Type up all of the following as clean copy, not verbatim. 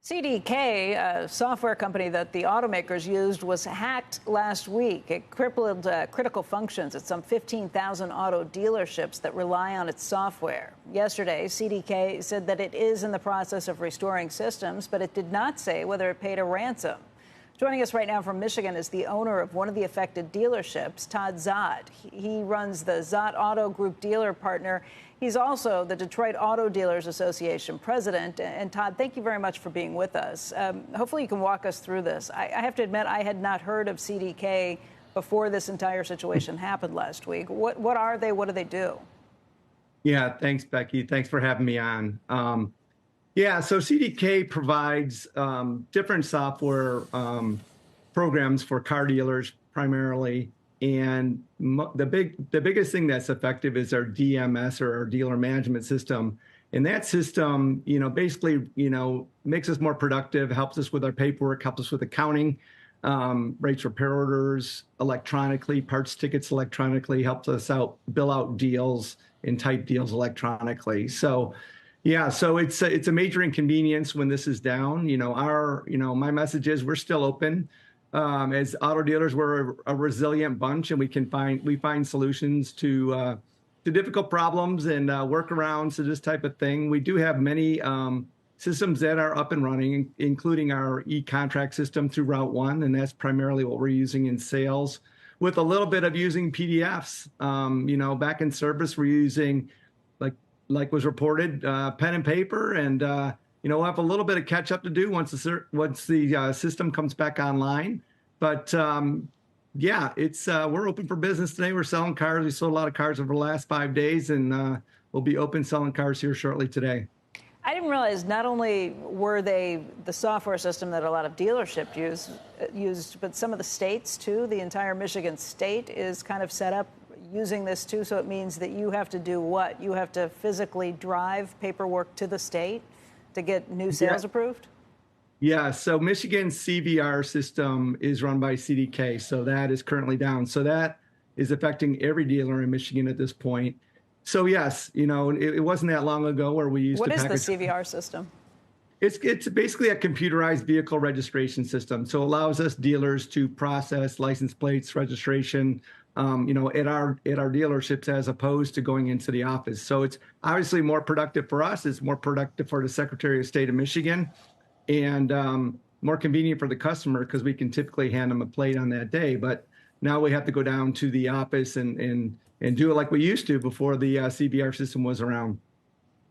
CDK, a software company that the automakers used, was hacked last week. It crippled critical functions at some 15,000 auto dealerships that rely on its software. Yesterday, CDK said that it is in the process of restoring systems, but it did not say whether it paid a ransom. Joining us right now from Michigan is the owner of one of the affected dealerships, Todd Zott. He runs the Zott Auto Group dealer partner. He's also the Detroit Auto Dealers Association president. And Todd, thank you very much for being with us. Hopefully you can walk us through this. I have to admit, I had not heard of CDK before this entire situation happened last week. What are they? What do they do? Yeah, thanks, Becky. Thanks for having me on. Yeah, so CDK provides different software programs for car dealers primarily, and the biggest thing that's effective is our DMS, or our dealer management system. And that system, basically, makes us more productive, helps us with our paperwork, helps us with accounting, rates repair orders electronically, parts tickets electronically, helps us bill out deals and type deals electronically. So yeah, so it's a major inconvenience when this is down. My message is we're still open. As auto dealers, we're a resilient bunch, and we find solutions to difficult problems and workarounds to this type of thing. We do have many systems that are up and running, including our e-contract system through Route 1, and that's primarily what we're using in sales, with a little bit of using PDFs. Back in service, we're using like was reported, pen and paper, and we'll have a little bit of catch up to do once the system comes back online. But yeah, we're open for business today. We're selling cars. We sold a lot of cars over the last 5 days, and we'll be open selling cars here shortly today. I didn't realize not only were they the software system that a lot of dealerships used, but some of the states too. The entire Michigan state is kind of set up using this too, so it means that you have to do what? You have to physically drive paperwork to the state to get new sales approved? Yeah, so Michigan's CVR system is run by CDK, so that is currently down. So that is affecting every dealer in Michigan at this point. So yes, it wasn't that long ago where we used to package. What is the CVR system? It's basically a computerized vehicle registration system. So it allows us dealers to process license plates, registration, at our dealerships, as opposed to going into the office. So it's obviously more productive for us. It's more productive for the Secretary of State of Michigan, and more convenient for the customer because we can typically hand them a plate on that day. But now we have to go down to the office and do it like we used to before the CVR system was around.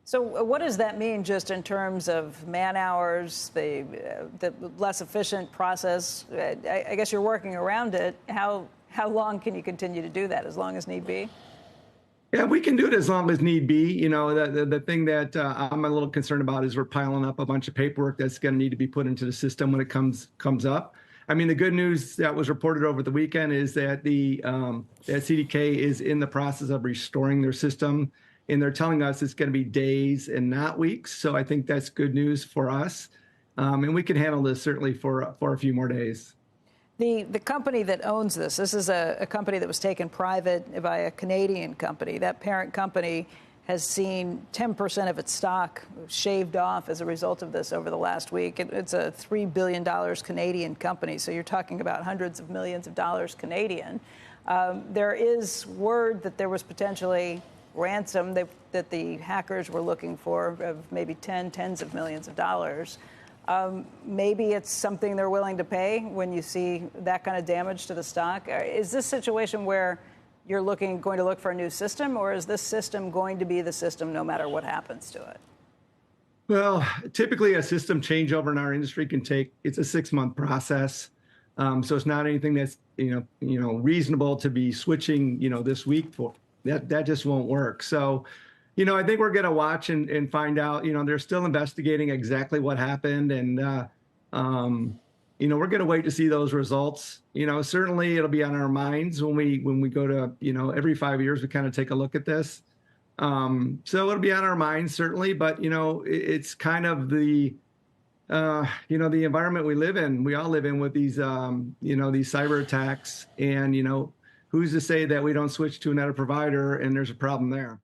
So what does that mean just in terms of man hours, the less efficient process? I guess you're working around it. How long can you continue to do that? As long as need be? Yeah, we can do it as long as need be. The thing that I'm a little concerned about is we're piling up a bunch of paperwork that's going to need to be put into the system when it comes up. I mean, the good news that was reported over the weekend is that that CDK is in the process of restoring their system, and they're telling us it's going to be days and not weeks. So I think that's good news for us, and we can handle this certainly for a few more days. The company that owns this is a company that was taken private by a Canadian company. That parent company has seen 10% of its stock shaved off as a result of this over the last week. It's a $3 billion Canadian company, so you're talking about hundreds of millions of dollars Canadian. There is word that there was potentially ransom that the hackers were looking for of maybe tens of millions of dollars. Maybe it's something they're willing to pay when you see that kind of damage to the stock. Is this a situation where you're going to look for a new system, or is this system going to be the system no matter what happens to it? Well, typically a system changeover in our industry it's a 6-month process. So it's not anything that's, reasonable to be switching, this week for. That just won't work. So, I think we're going to watch and find out. They're still investigating exactly what happened, and we're going to wait to see those results. Certainly it'll be on our minds when we go to every 5 years we kind of take a look at this. So it'll be on our minds certainly, but it's kind of the the environment we live in. We all live in with these these cyber attacks, and who's to say that we don't switch to another provider and there's a problem there.